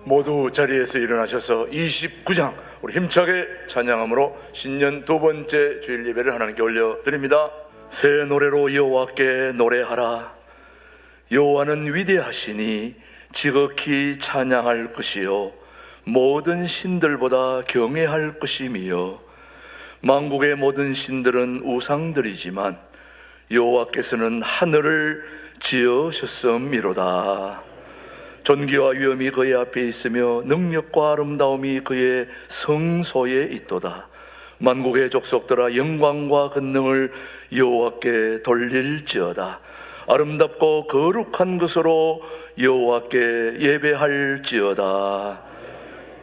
모두 자리에서 일어나셔서 29장 우리 힘차게 찬양함으로 신년 두 번째 주일 예배를 하나님께 올려드립니다. 새 노래로 여호와께 노래하라. 여호와는 위대하시니 지극히 찬양할 것이요 모든 신들보다 경외할 것이며 만국의 모든 신들은 우상들이지만 여호와께서는 하늘을 지으셨음이로다. 존귀와 위엄이 그의 앞에 있으며 능력과 아름다움이 그의 성소에 있도다. 만국의 족속들아 영광과 권능을 여호와께 돌릴지어다. 아름답고 거룩한 것으로 여호와께 예배할지어다.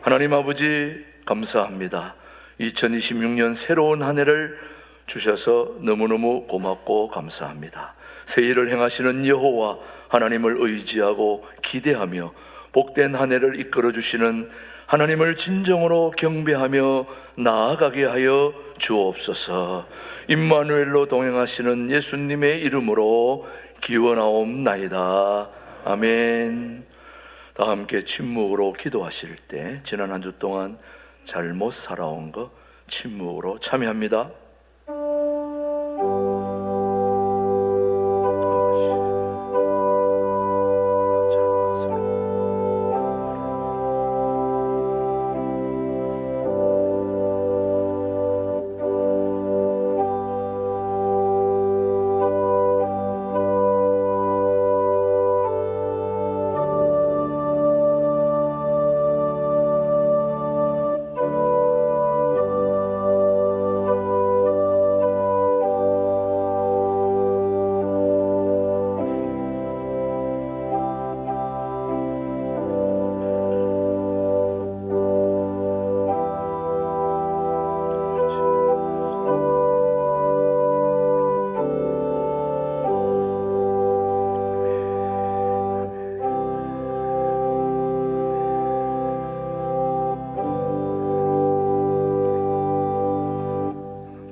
하나님 아버지 감사합니다. 2026년 새로운 한 해를 주셔서 너무너무 고맙고 감사합니다. 새 일을 행하시는 여호와 하나님을 의지하고 기대하며 복된 한 해를 이끌어 주시는 하나님을 진정으로 경배하며 나아가게 하여 주옵소서. 임마누엘로 동행하시는 예수님의 이름으로 기원하옵나이다. 아멘. 다 함께 침묵으로 기도하실 때 지난 한 주 동안 잘못 살아온 거 침묵으로 참여합니다.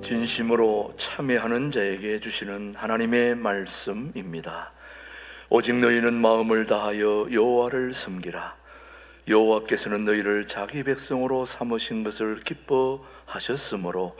진심으로 참여하는 자에게 주시는 하나님의 말씀입니다. 오직 너희는 마음을 다하여 여호와를 섬기라. 여호와께서는 너희를 자기 백성으로 삼으신 것을 기뻐하셨으므로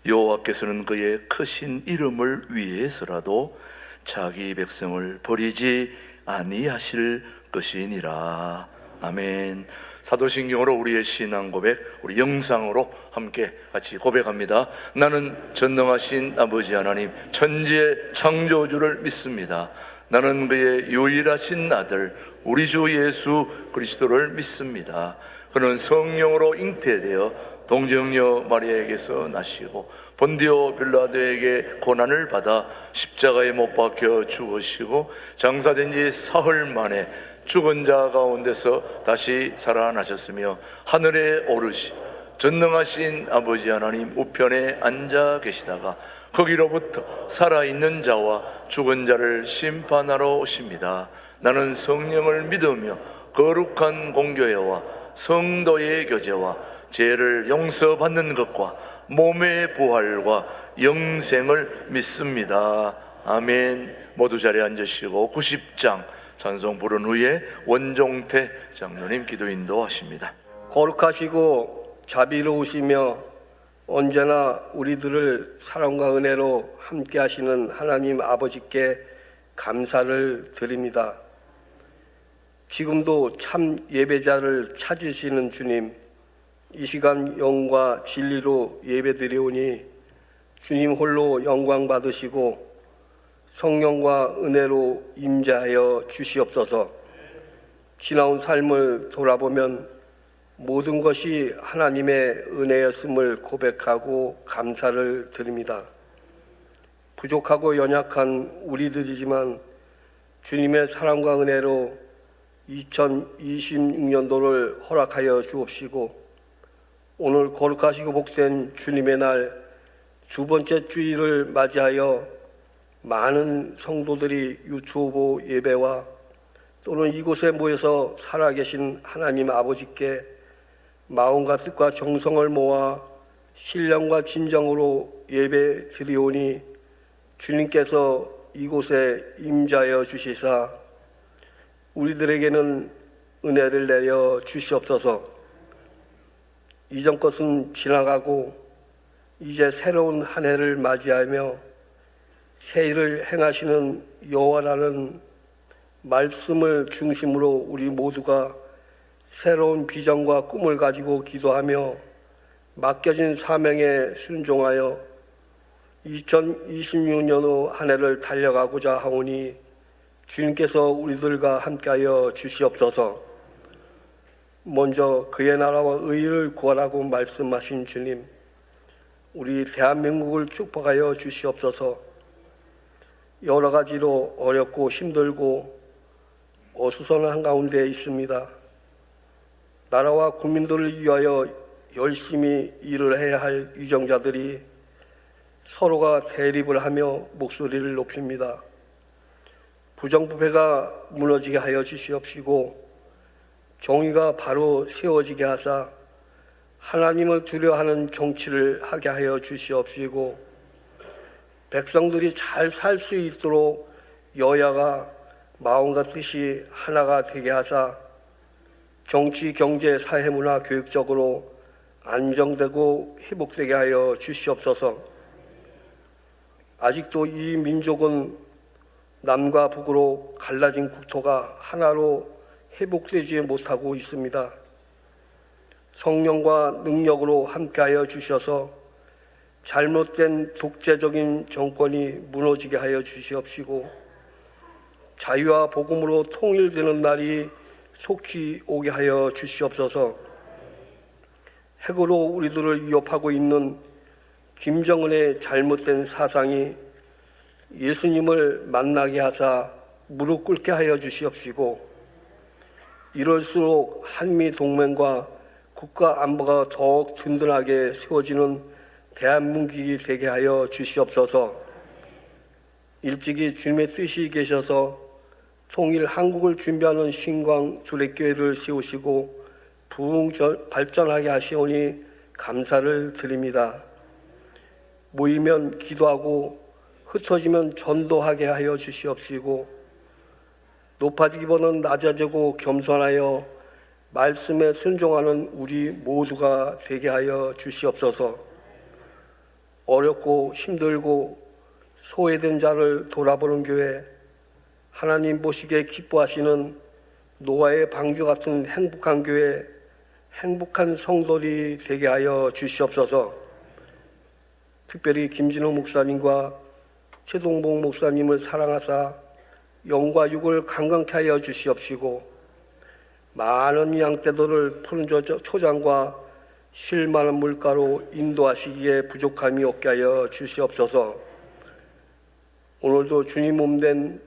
여호와께서는 그의 크신 이름을 위해서라도 자기 백성을 버리지 아니하실 것이니라. 아멘. 사도신경으로 우리의 신앙 고백, 우리 영상으로 함께 같이 고백합니다. 나는 전능하신 아버지 하나님 천지의 창조주를 믿습니다. 나는 그의 유일하신 아들 우리 주 예수 그리스도를 믿습니다. 그는 성령으로 잉태되어 동정녀 마리아에게서 나시고 본디오 빌라도에게 고난을 받아 십자가에 못 박혀 죽으시고 장사된 지 사흘 만에 죽은 자 가운데서 다시 살아나셨으며 하늘에 오르시 전능하신 아버지 하나님 우편에 앉아 계시다가 거기로부터 살아있는 자와 죽은 자를 심판하러 오십니다. 나는 성령을 믿으며 거룩한 공교회와 성도의 교제와 죄를 용서받는 것과 몸의 부활과 영생을 믿습니다. 아멘. 모두 자리에 앉으시고 90장 찬송 부른 후에 원종태 장로님 기도 인도하십니다. 거룩하시고 자비로우시며 언제나 우리들을 사랑과 은혜로 함께 하시는 하나님 아버지께 감사를 드립니다. 지금도 참 예배자를 찾으시는 주님, 이 시간 영과 진리로 예배드리오니 주님 홀로 영광 받으시고 성령과 은혜로 임재하여 주시옵소서. 지나온 삶을 돌아보면 모든 것이 하나님의 은혜였음을 고백하고 감사를 드립니다. 부족하고 연약한 우리들이지만 주님의 사랑과 은혜로 2026년도를 허락하여 주옵시고 오늘 거룩하시고 복된 주님의 날 두 번째 주일을 맞이하여 많은 성도들이 유튜브 예배와 또는 이곳에 모여서 살아계신 하나님 아버지께 마음과 뜻과 정성을 모아 신령과 진정으로 예배 드리오니 주님께서 이곳에 임재하여 주시사 우리들에게는 은혜를 내려 주시옵소서. 이전 것은 지나가고 이제 새로운 한 해를 맞이하며 새 일을 행하시는 여호와라는 말씀을 중심으로 우리 모두가 새로운 비전과 꿈을 가지고 기도하며 맡겨진 사명에 순종하여 2026년의 한 해를 달려가고자 하오니 주님께서 우리들과 함께하여 주시옵소서. 먼저 그의 나라와 의를 구하라고 말씀하신 주님, 우리 대한민국을 축복하여 주시옵소서. 여러 가지로 어렵고 힘들고 어수선한 가운데 있습니다. 나라와 국민들을 위하여 열심히 일을 해야 할 위정자들이 서로가 대립을 하며 목소리를 높입니다. 부정부패가 무너지게 하여 주시옵시고 정의가 바로 세워지게 하사 하나님을 두려워하는 정치를 하게 하여 주시옵시고 백성들이 잘 살 수 있도록 여야가 마음과 뜻이 하나가 되게 하사 정치, 경제, 사회, 문화, 교육적으로 안정되고 회복되게 하여 주시옵소서. 아직도 이 민족은 남과 북으로 갈라진 국토가 하나로 회복되지 못하고 있습니다. 성령과 능력으로 함께하여 주셔서 잘못된 독재적인 정권이 무너지게 하여 주시옵시고 자유와 복음으로 통일되는 날이 속히 오게 하여 주시옵소서. 핵으로 우리들을 위협하고 있는 김정은의 잘못된 사상이 예수님을 만나게 하사 무릎 꿇게 하여 주시옵시고 이럴수록 한미 동맹과 국가 안보가 더욱 든든하게 세워지는 대한민국이 되게 하여 주시옵소서. 일찍이 주님의 뜻이 계셔서 통일 한국을 준비하는 신광 두레교회를 세우시고 부흥 발전하게 하시오니 감사를 드립니다. 모이면 기도하고 흩어지면 전도하게 하여 주시옵시고 높아지기보다는 낮아지고 겸손하여 말씀에 순종하는 우리 모두가 되게 하여 주시옵소서. 어렵고 힘들고 소외된 자를 돌아보는 교회, 하나님 보시기에 기뻐하시는 노아의 방주 같은 행복한 교회, 행복한 성도들이 되게 하여 주시옵소서. 특별히 김진호 목사님과 최동봉 목사님을 사랑하사 영과 육을 강건케 하여 주시옵시고 많은 양떼들을 푸른 초장과 쉴 만한 물가로 인도하시기에 부족함이 없게 하여 주시옵소서. 오늘도 주님 몸된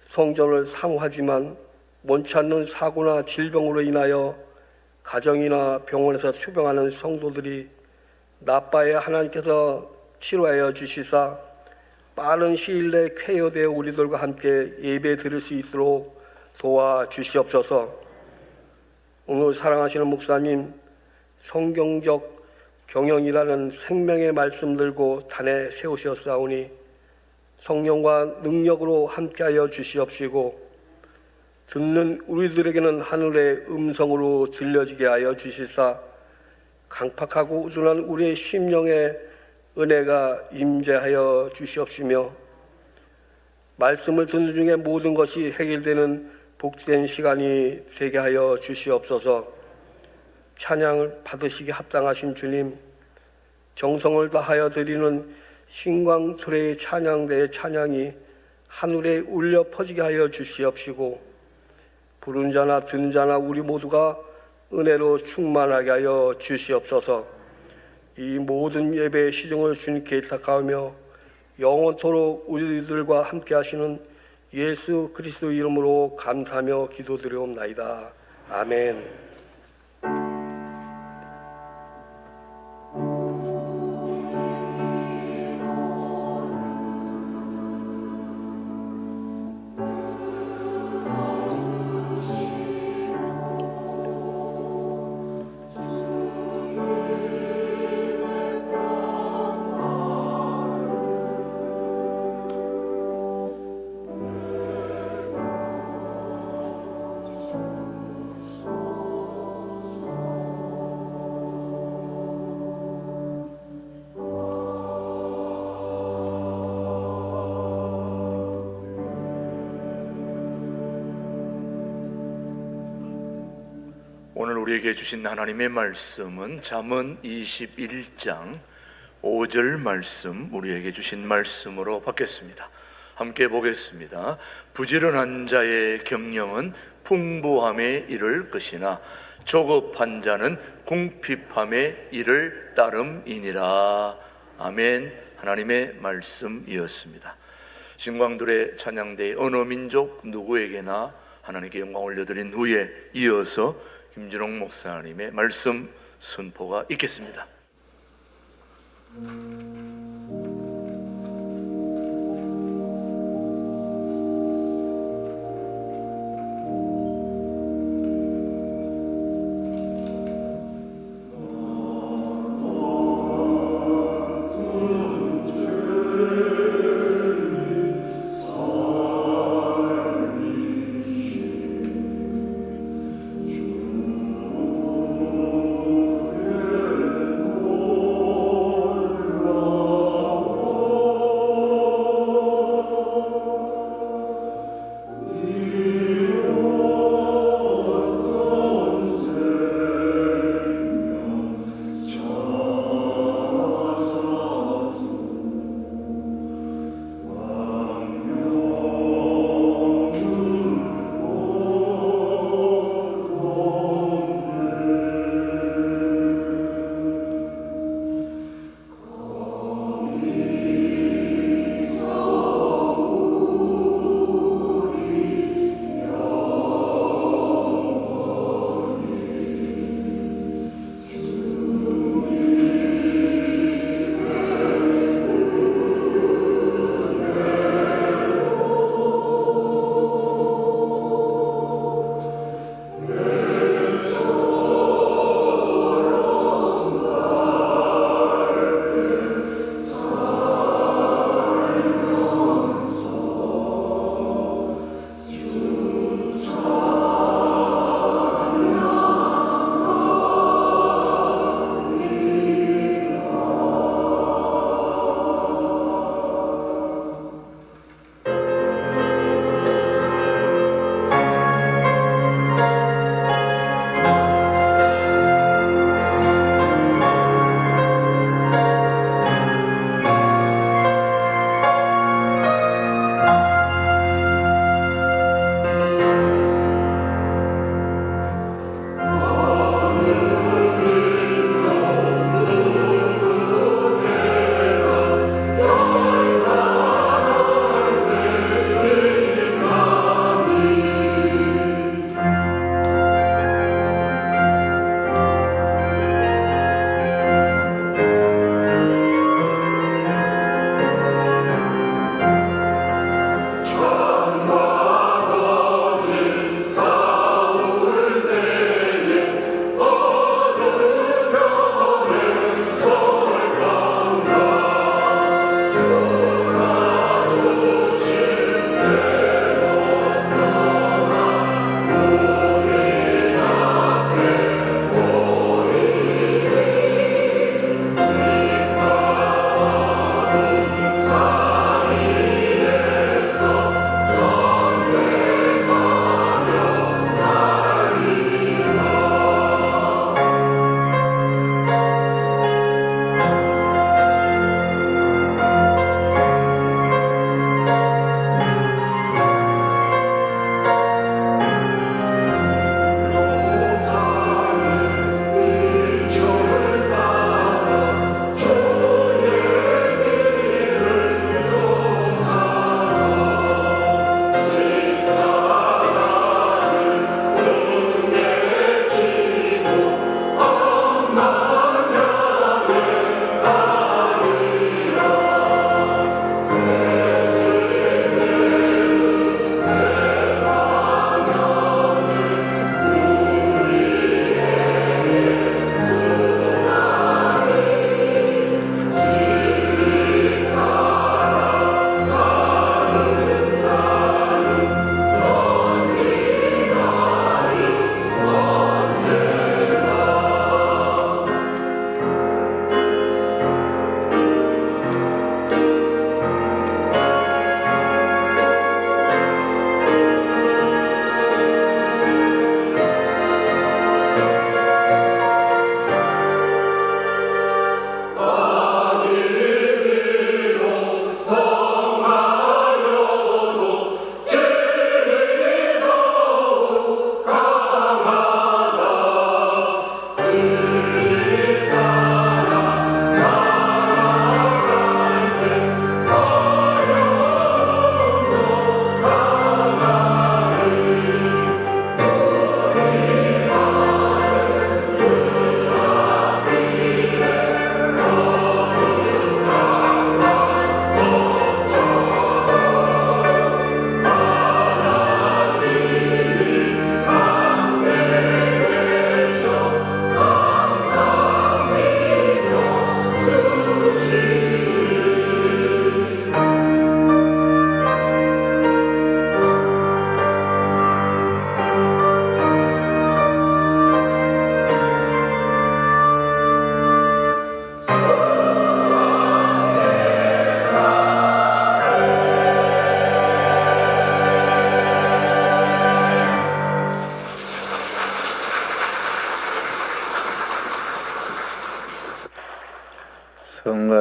성전을 사모하지만 원치 않는 사고나 질병으로 인하여 가정이나 병원에서 투병하는 성도들이 나빠에 하나님께서 치료하여 주시사 빠른 시일 내에 쾌유되어 우리들과 함께 예배 드릴 수 있도록 도와주시옵소서. 오늘 사랑하시는 목사님, 성경적 경영이라는 생명의 말씀 들고 단에 세우셨사오니 성령과 능력으로 함께하여 주시옵시고 듣는 우리들에게는 하늘의 음성으로 들려지게 하여 주시사 강팍하고 우둔한 우리의 심령에 은혜가 임재하여 주시옵시며 말씀을 듣는 중에 모든 것이 해결되는 복된 시간이 되게 하여 주시옵소서. 찬양을 받으시기 합당하신 주님, 정성을 다하여 드리는 신광투레의 찬양대의 찬양이 하늘에 울려 퍼지게 하여 주시옵시고 부른 자나 듣는 자나 우리 모두가 은혜로 충만하게 하여 주시옵소서. 이 모든 예배의 시정을 주님께 의탁하며 영원토록 우리들과 함께 하시는 예수 그리스도 이름으로 감사하며 기도드리옵나이다. 아멘. 오늘 우리에게 주신 하나님의 말씀은 잠언 21장 5절 말씀, 우리에게 주신 말씀으로 받겠습니다. 함께 보겠습니다. 부지런한 자의 경영은 풍부함에 이를 것이나 조급한 자는 궁핍함에 이를 따름이니라. 아멘. 하나님의 말씀이었습니다. 신광들의 찬양대에 어느 민족 누구에게나 하나님께 영광 올려드린 후에 이어서 김준홍 목사님의 말씀 선포가 있겠습니다.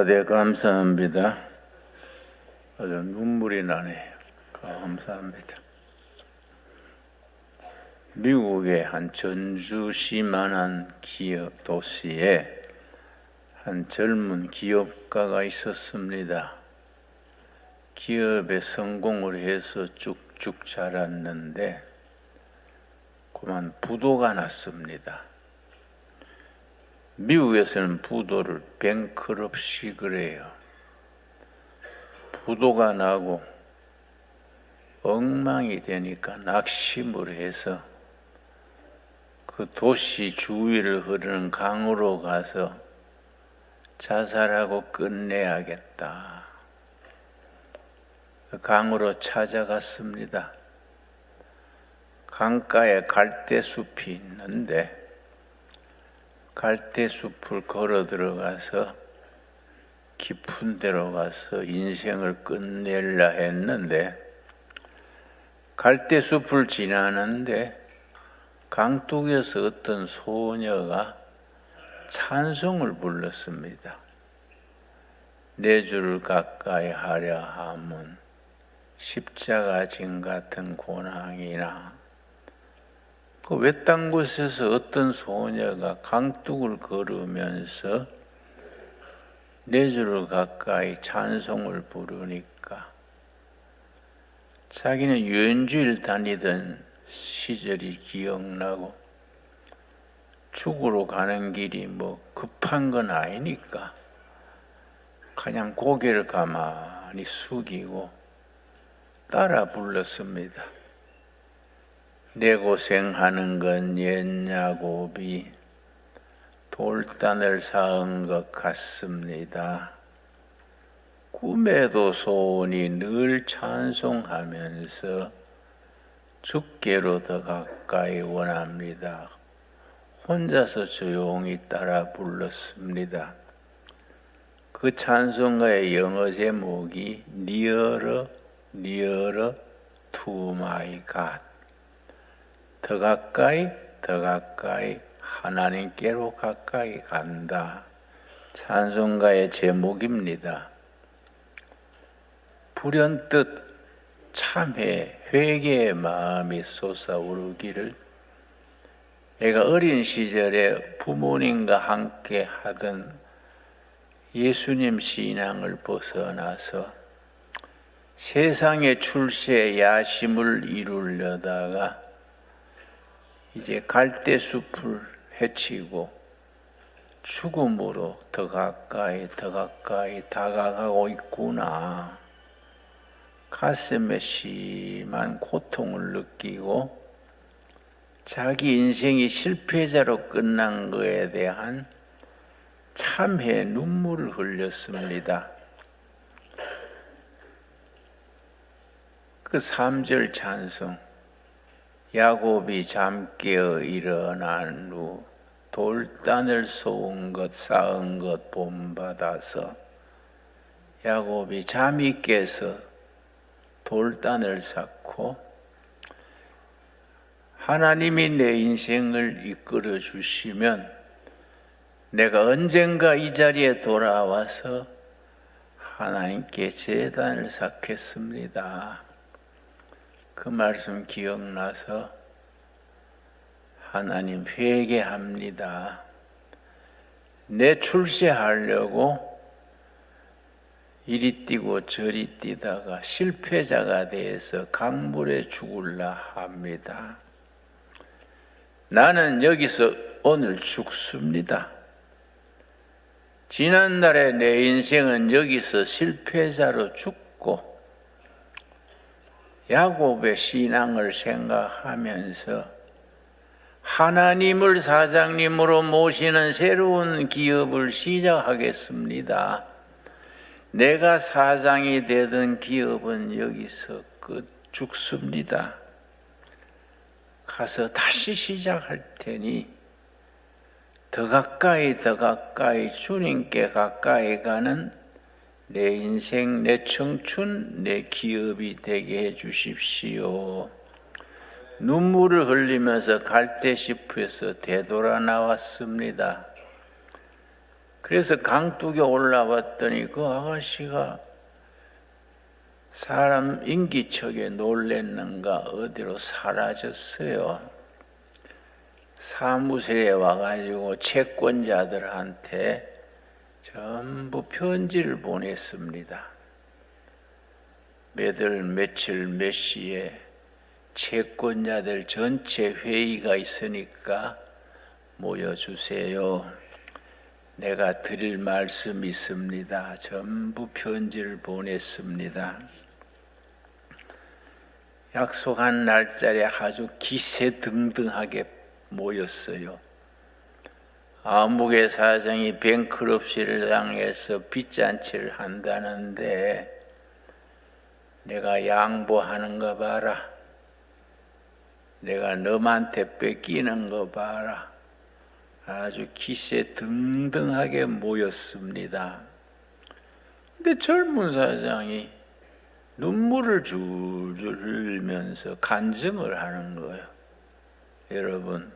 네, 감사합니다. 아주 눈물이 나네요. 감사합니다. 미국의 한 전주시만한 기업 도시에 한 젊은 기업가가 있었습니다. 기업에 성공을 해서 쭉쭉 자랐는데 그만 부도가 났습니다. 미국에서는 부도를 뱅크럽시 그래요. 부도가 나고 엉망이 되니까 낙심을 해서 그 도시 주위를 흐르는 강으로 가서 자살하고 끝내야겠다. 강으로 찾아갔습니다. 강가에 갈대숲이 있는데 갈대숲을 걸어 들어가서 깊은 데로 가서 인생을 끝내려 했는데 갈대숲을 지나는데 강둑에서 어떤 소녀가 찬송을 불렀습니다. 내 주를 가까이 하려 함은 십자가 진 같은 고난이나 그 외딴 곳에서 어떤 소녀가 강둑을 걸으면서 내 주를 가까이 찬송을 부르니까 자기는 연주일 다니던 시절이 기억나고 죽으러 가는 길이 뭐 급한 건 아니니까 그냥 고개를 가만히 숙이고 따라 불렀습니다. 내 고생하는 건 옛 야곱이 돌단을 쌓은 것 같습니다. 꿈에도 소원이 늘 찬송하면서 주께로 더 가까이 원합니다. 혼자서 조용히 따라 불렀습니다. 그 찬송가의 영어 제목이 Nearer, Nearer to my God. 더 가까이, 더 가까이 하나님께로 가까이 간다. 찬송가의 제목입니다. 불현듯 참회, 회개의 마음이 솟아오르기를 내가 어린 시절에 부모님과 함께 하던 예수님 신앙을 벗어나서 세상의 출세의 야심을 이루려다가 이제 갈대숲을 헤치고 죽음으로 더 가까이 다가가고 있구나. 가슴에 심한 고통을 느끼고 자기 인생이 실패자로 끝난 것에 대한 참회 눈물을 흘렸습니다. 그 3절 찬송 야곱이 잠깨어 일어난 후 돌단을 쏘은 것 쌓은 것 본받아서 야곱이 잠이 깨서 돌단을 쌓고 하나님이 내 인생을 이끌어 주시면 내가 언젠가 이 자리에 돌아와서 하나님께 제단을 쌓겠습니다. 그 말씀 기억나서 하나님 회개합니다. 내 출세하려고 이리 뛰고 저리 뛰다가 실패자가 돼서 강물에 죽을라 합니다. 나는 여기서 오늘 죽습니다. 지난날의 내 인생은 여기서 실패자로 죽고 야곱의 신앙을 생각하면서 하나님을 사장님으로 모시는 새로운 기업을 시작하겠습니다. 내가 사장이 되던 기업은 여기서 죽습니다. 가서 다시 시작할 테니 더 가까이 주님께 가까이 가는 내 인생, 내 청춘, 내 기업이 되게 해 주십시오. 눈물을 흘리면서 갈대숲에서 되돌아 나왔습니다. 그래서 강둑에 올라왔더니 그 아가씨가 사람 인기척에 놀랬는가 어디로 사라졌어요. 사무실에 와가지고 채권자들한테 전부 편지를 보냈습니다. 몇월 며칠 몇 시에 채권자들 전체 회의가 있으니까 모여주세요. 내가 드릴 말씀이 있습니다. 전부 편지를 보냈습니다. 약속한 날짜에 아주 기세등등하게 모였어요. 아무개 사장이 뱅크럽시를 당해서 빚잔치를 한다는데 내가 양보하는 거 봐라. 내가 너한테 뺏기는 거 봐라. 아주 기세등등하게 모였습니다. 근데 젊은 사장이 눈물을 줄줄 흘리면서 간증을 하는 거예요. 여러분,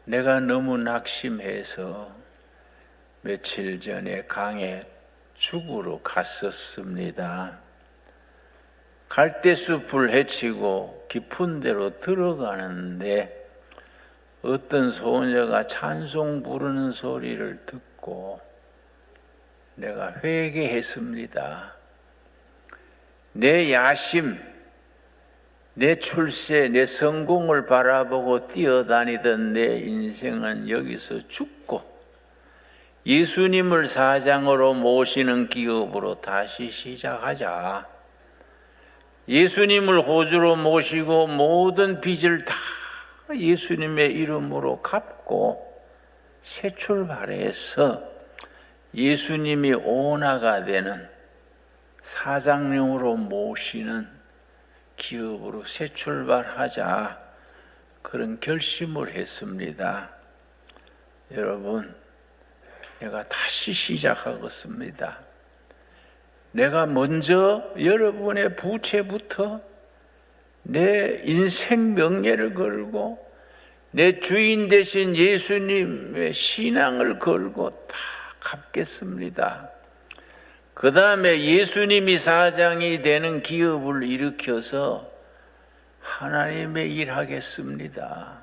내가 너무 낙심해서 며칠 전에 강에 죽으러 갔었습니다. 갈대숲을 헤치고 깊은 데로 들어가는데 어떤 소녀가 찬송 부르는 소리를 듣고 내가 회개했습니다. 내 야심, 내 출세, 내 성공을 바라보고 뛰어다니던 내 인생은 여기서 죽고 예수님을 사장으로 모시는 기업으로 다시 시작하자. 예수님을 호주로 모시고 모든 빚을 다 예수님의 이름으로 갚고 새 출발해서 예수님이 오나가 되는 사장님으로 모시는 기업으로 새 출발하자, 그런 결심을 했습니다. 여러분, 내가 다시 시작하겠습니다. 내가 먼저 여러분의 부채부터 내 인생 명예를 걸고 내 주인 되신 예수님의 신앙을 걸고 다 갚겠습니다. 그 다음에 예수님이 사장이 되는 기업을 일으켜서 하나님의 일 하겠습니다.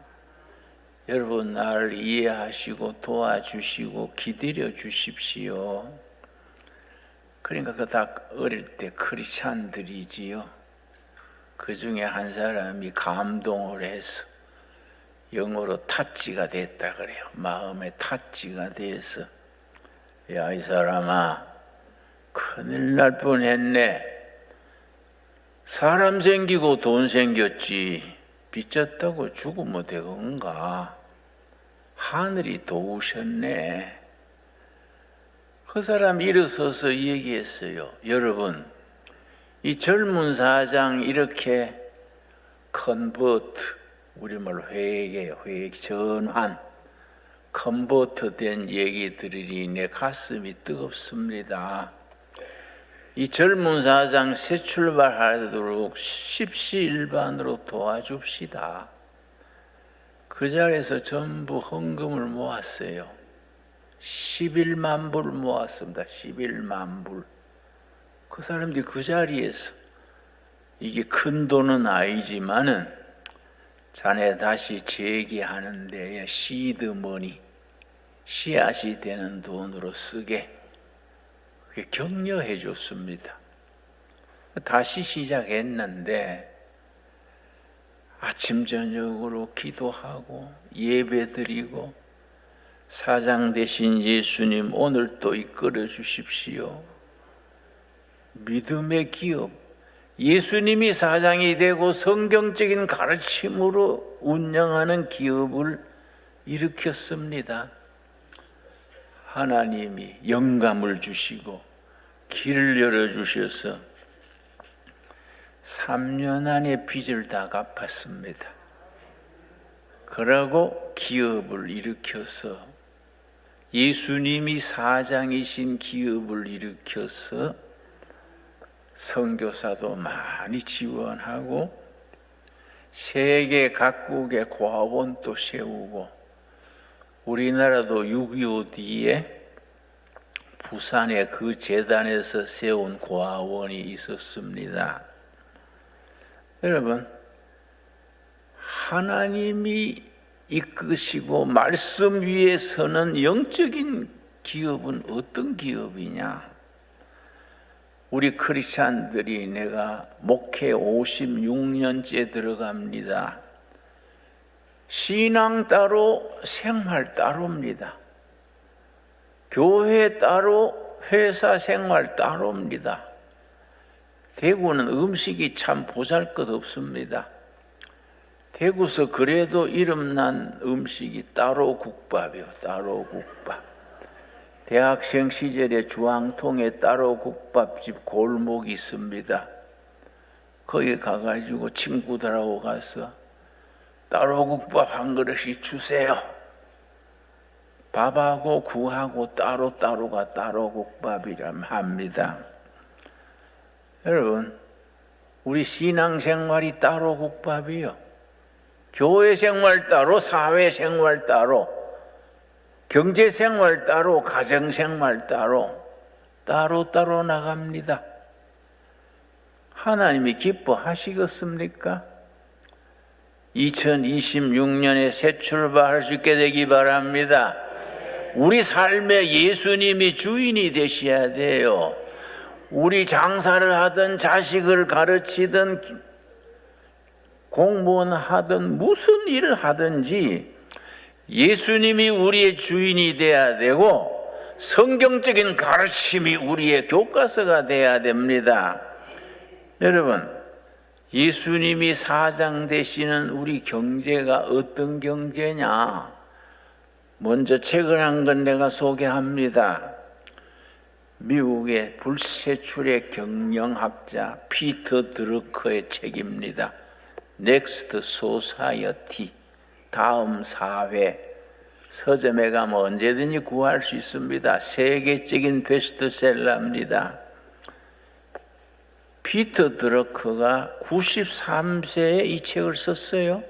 여러분, 나를 이해하시고 도와주시고 기다려 주십시오. 그러니까 그 다 어릴 때 크리스찬들이지요. 그 중에 한 사람이 감동을 해서 영어로 타치가 됐다 그래요. 마음에 타치가 돼서, 야, 이 사람아, 큰일 날 뻔했네. 사람 생기고 돈 생겼지 빚졌다고 죽으면 되건가? 하늘이 도우셨네. 그 사람 일어서서 얘기했어요. 여러분, 이 젊은 사장 이렇게 컨버트, 우리말 회개, 전환, 컨버트 된 얘기 들으니 내 가슴이 뜨겁습니다. 이 젊은 사장 새 출발하도록 십시일반으로 도와줍시다. 그 자리에서 전부 헌금을 모았어요. 11만 불 모았습니다. 11만 불. 그 사람들이 그 자리에서, 이게 큰 돈은 아니지만은 자네 다시 재기하는 데에 시드머니, 씨앗이 되는 돈으로 쓰게, 그게 격려해 줬습니다. 다시 시작했는데 아침 저녁으로 기도하고 예배드리고, 사장 되신 예수님 오늘 또 이끌어 주십시오. 믿음의 기업, 예수님이 사장이 되고 성경적인 가르침으로 운영하는 기업을 일으켰습니다. 하나님이 영감을 주시고 길을 열어주셔서 3년 안에 빚을 다 갚았습니다. 그러고 기업을 일으켜서, 예수님이 사장이신 기업을 일으켜서 선교사도 많이 지원하고 세계 각국의 고아원도 세우고, 우리나라도 6.25 뒤에 부산에 그 재단에서 세운 고아원이 있었습니다. 여러분, 하나님이 이끄시고 말씀 위에 서는 영적인 기업은 어떤 기업이냐? 우리 크리스찬들이 내가 목회 56년째 들어갑니다. 신앙 따로 생활 따로입니다. 교회 따로 회사 생활 따로입니다. 대구는 음식이 참 보잘것없습니다. 대구서 그래도 이름난 음식이 따로 국밥이요. 따로 국밥. 대학생 시절에 주황통에 따로 국밥집 골목이 있습니다. 거기 가가지고 친구들하고 가서 따로 국밥 한 그릇씩 주세요. 밥하고 구하고 따로따로가 따로 국밥이라 합니다. 여러분, 우리 신앙생활이 따로 국밥이요. 교회생활 따로, 사회생활 따로, 경제생활 따로, 가정생활 따로, 따로따로 나갑니다. 하나님이 기뻐하시겠습니까? 2026년에 새 출발할 수 있게 되기 바랍니다. 우리 삶에 예수님이 주인이 되셔야 돼요. 우리 장사를 하든 자식을 가르치든 공무원 하든 무슨 일을 하든지 예수님이 우리의 주인이 돼야 되고 성경적인 가르침이 우리의 교과서가 돼야 됩니다. 여러분, 예수님이 사장 되시는 우리 경제가 어떤 경제냐? 먼저 책을 한 건 내가 소개합니다. 미국의 불세출의 경영학자 피터 드러커의 책입니다. Next Society, 다음 사회. 서점에 가면 언제든지 구할 수 있습니다. 세계적인 베스트셀러입니다. 피터 드러커가 93세에 이 책을 썼어요.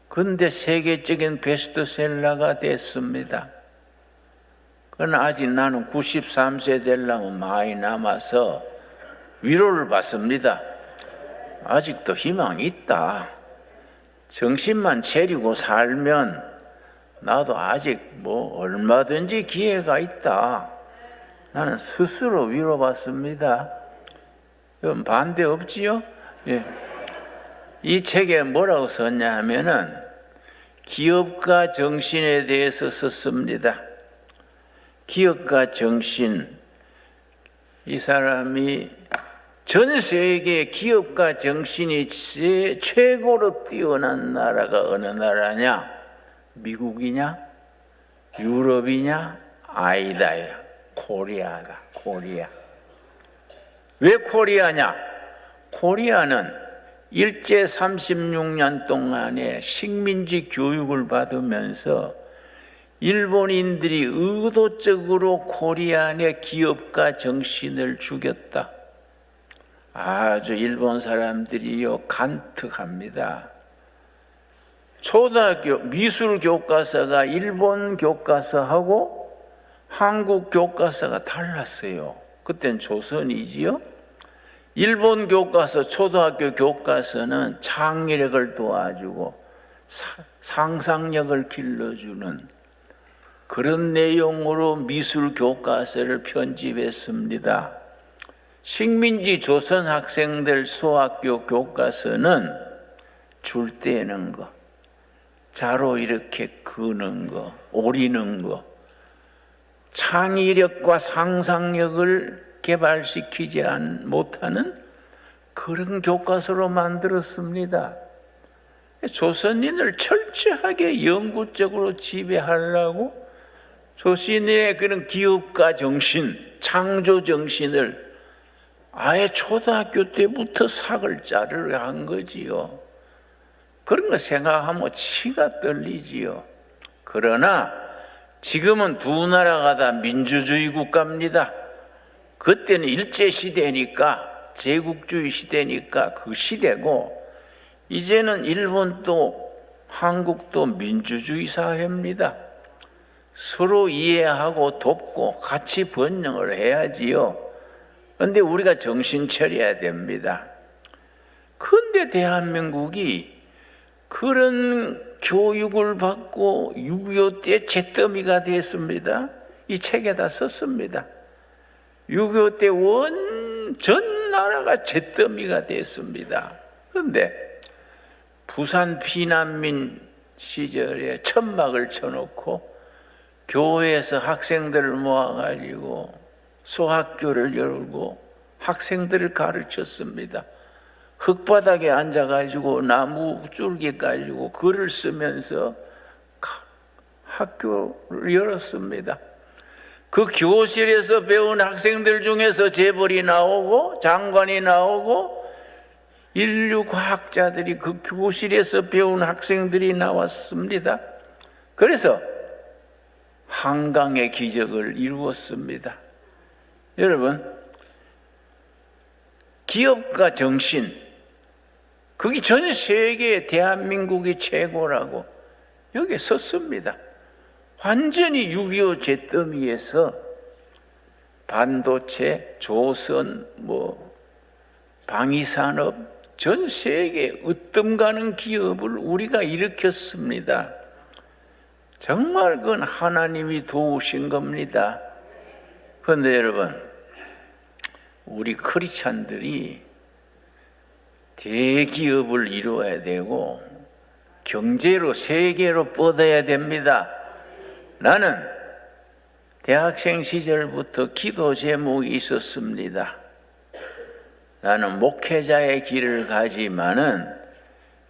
그런데 세계적인 베스트셀러가 됐습니다. 그러나 아직 나는 93세 되려면 많이 남아서 위로를 받습니다. 아직도 희망이 있다. 정신만 차리고 살면 나도 아직 얼마든지 기회가 있다. 나는 스스로 위로받습니다. 그럼 반대 없지요? 예. 이 책에 뭐라고 썼냐 하면은 기업가 정신에 대해서 썼습니다. 기업가 정신. 이 사람이 전 세계 기업가 정신이 최고로 뛰어난 나라가 어느 나라냐? 미국이냐? 유럽이냐? 아이다야. 코리아다. 코리아. 왜 코리아냐? 코리아는 일제 36년 동안에 식민지 교육을 받으면서 일본인들이 의도적으로 코리안의 기업가 정신을 죽였다. 아주 일본 사람들이요 간특합니다. 초등학교 미술 교과서가 일본 교과서하고 한국 교과서가 달랐어요. 그땐 조선이지요. 일본 교과서, 초등학교 교과서는 창의력을 도와주고 상상력을 길러주는 그런 내용으로 미술 교과서를 편집했습니다. 식민지 조선 학생들 소학교 교과서는 줄 떼는 거, 자로 이렇게 그는 거, 오리는 거, 창의력과 상상력을 개발시키지 못하는 그런 교과서로 만들었습니다. 조선인을 철저하게 영구적으로 지배하려고 조선인의 그런 기업가 정신, 창조 정신을 아예 초등학교 때부터 삭을 자르려 한 거지요. 그런 거 생각하면 치가 떨리지요. 그러나 지금은 두 나라가 다 민주주의 국가입니다. 그때는 일제시대니까, 제국주의 시대니까 그 시대고, 이제는 일본도 한국도 민주주의 사회입니다. 서로 이해하고 돕고 같이 번영을 해야지요. 그런데 우리가 정신 차려야 됩니다. 그런데 대한민국이 그런 교육을 받고 6.25 때 잿더미가 됐습니다. 이 책에다 썼습니다. 6.25 때 전 나라가 잿더미가 됐습니다. 그런데 부산 피난민 시절에 천막을 쳐놓고 교회에서 학생들을 모아가지고 소학교를 열고 학생들을 가르쳤습니다. 흙바닥에 앉아가지고 나무 줄기 가지고 글을 쓰면서 학교를 열었습니다. 그 교실에서 배운 학생들 중에서 재벌이 나오고 장관이 나오고 인류과학자들이 그 교실에서 배운 학생들이 나왔습니다. 그래서 한강의 기적을 이루었습니다. 여러분, 기업가 정신, 그게 전 세계에 대한민국이 최고라고 여기에 썼습니다. 완전히 6.25 잿더미에서 반도체, 조선, 방위산업, 전 세계에 으뜸 가는 기업을 우리가 일으켰습니다. 정말 그건 하나님이 도우신 겁니다. 그런데 여러분, 우리 크리스찬들이 대기업을 이루어야 되고 경제로 세계로 뻗어야 됩니다. 나는 대학생 시절부터 기도 제목이 있었습니다. 나는 목회자의 길을 가지만은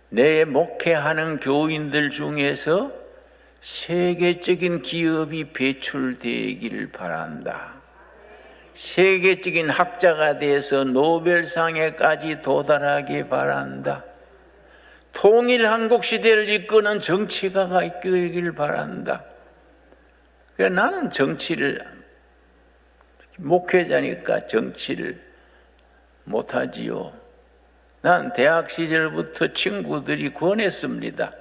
내 목회하는 교인들 중에서 세계적인 기업이 배출되기를 바란다. 세계적인 학자가 돼서 노벨상에까지 도달하기 바란다. 통일 한국 시대를 이끄는 정치가가 이끌길 바란다. 그래서 나는 정치를, 목회자니까 정치를 못하지요. 난 대학 시절부터 친구들이 권했습니다.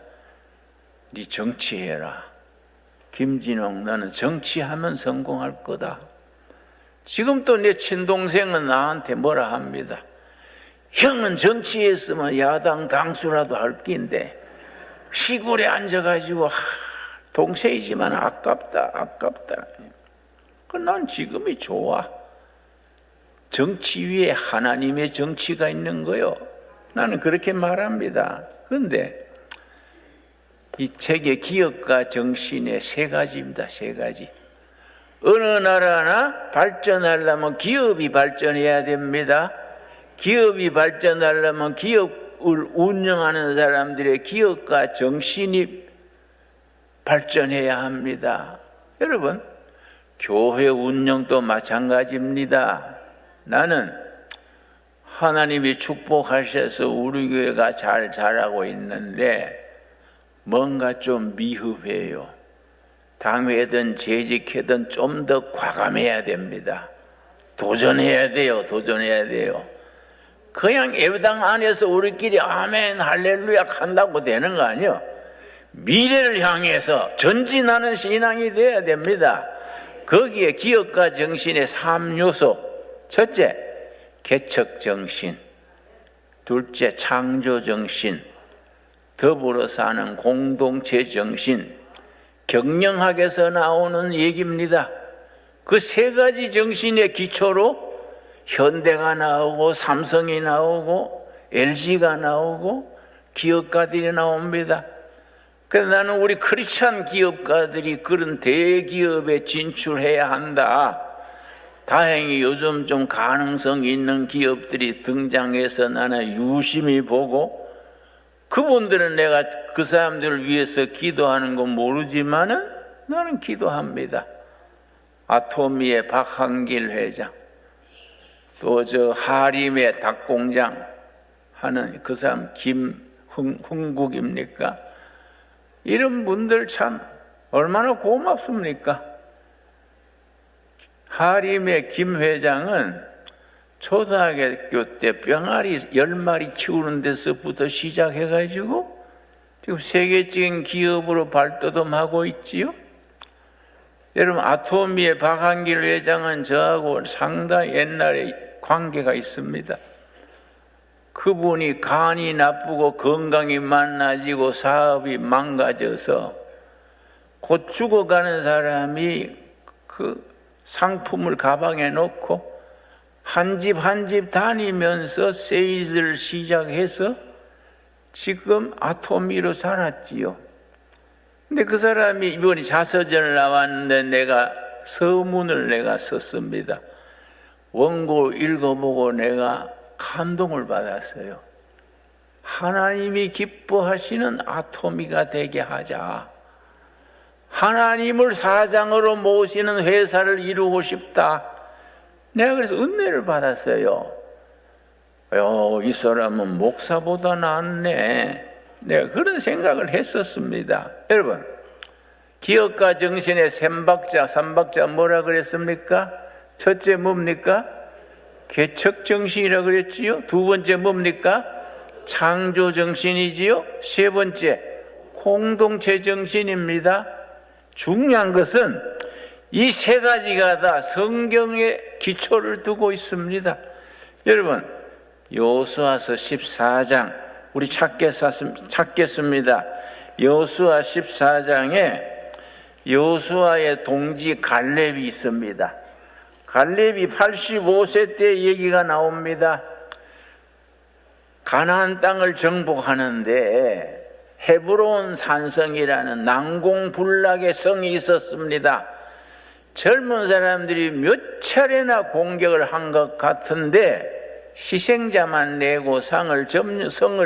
네 정치해라. 김진홍, 너는 정치하면 성공할 거다. 지금 또 내 친동생은 나한테 뭐라 합니다. 형은 정치했으면 야당 당수라도 할 낀데 시골에 앉아가지고 동생이지만 아깝다. 난 지금이 좋아. 정치 위에 하나님의 정치가 있는 거요. 나는 그렇게 말합니다. 그런데 이 책의 기업가 정신의 세 가지입니다. 세 가지. 어느 나라나 발전하려면 기업이 발전해야 됩니다. 기업이 발전하려면 기업을 운영하는 사람들의 기업가 정신이 발전해야 합니다. 여러분, 교회 운영도 마찬가지입니다. 나는 하나님이 축복하셔서 우리 교회가 잘 자라고 있는데 뭔가 좀 미흡해요. 당회든 재직회든 좀 더 과감해야 됩니다. 도전해야 돼요. 그냥 예배당 안에서 우리끼리 아멘 할렐루야 한다고 되는 거 아니에요. 미래를 향해서 전진하는 신앙이 돼야 됩니다. 거기에 기업가 정신의 3요소. 첫째, 개척 정신. 둘째, 창조 정신. 더불어 사는 공동체 정신. 경영학에서 나오는 얘기입니다. 그 세 가지 정신의 기초로 현대가 나오고 삼성이 나오고 LG가 나오고 기업가들이 나옵니다. 그래서 나는 우리 크리스찬 기업가들이 그런 대기업에 진출해야 한다. 다행히 요즘 좀 가능성 있는 기업들이 등장해서 나는 유심히 보고, 그분들은 내가 그 사람들을 위해서 기도하는 건 모르지만은 나는 기도합니다. 아토미의 박한길 회장, 또 저 하림의 닭공장 하는 그 사람 김흥국입니까? 이런 분들 참 얼마나 고맙습니까? 하림의 김 회장은 초등학교 때 병아리 10마리 키우는 데서부터 시작해가지고 지금 세계적인 기업으로 발돋움하고 있지요. 여러분, 아토미의 박한길 회장은 저하고 상당히 옛날에 관계가 있습니다. 그분이 간이 나쁘고 건강이 만나지고 사업이 망가져서 곧 죽어가는 사람이 그 상품을 가방에 넣고 한 집 한 집 다니면서 세일즈를 시작해서 지금 아토미로 살았지요. 근데 그 사람이 이번에 자서전을 나왔는데 내가 서문을 내가 썼습니다. 원고 읽어보고 내가 감동을 받았어요. 하나님이 기뻐하시는 아토미가 되게 하자. 하나님을 사장으로 모시는 회사를 이루고 싶다. 내가 그래서 은혜를 받았어요. 이 사람은 목사보다 낫네. 내가 그런 생각을 했었습니다. 여러분, 기업가 정신의 삼박자 뭐라 그랬습니까? 첫째 뭡니까? 개척 정신이라 그랬지요. 두 번째 뭡니까? 창조 정신이지요. 세 번째 공동체 정신입니다. 중요한 것은 이 세 가지가 다 성경에 기초를 두고 있습니다. 여러분, 여호수아서 14장 우리 찾겠습니다. 여호수아 14장에 여호수아의 동지 갈렙이 있습니다. 갈렙이 85세 때 얘기가 나옵니다. 가나안 땅을 정복하는데 헤브론 산성이라는 난공불락의 성이 있었습니다. 젊은 사람들이 몇 차례나 공격을 한 것 같은데 희생자만 내고 성을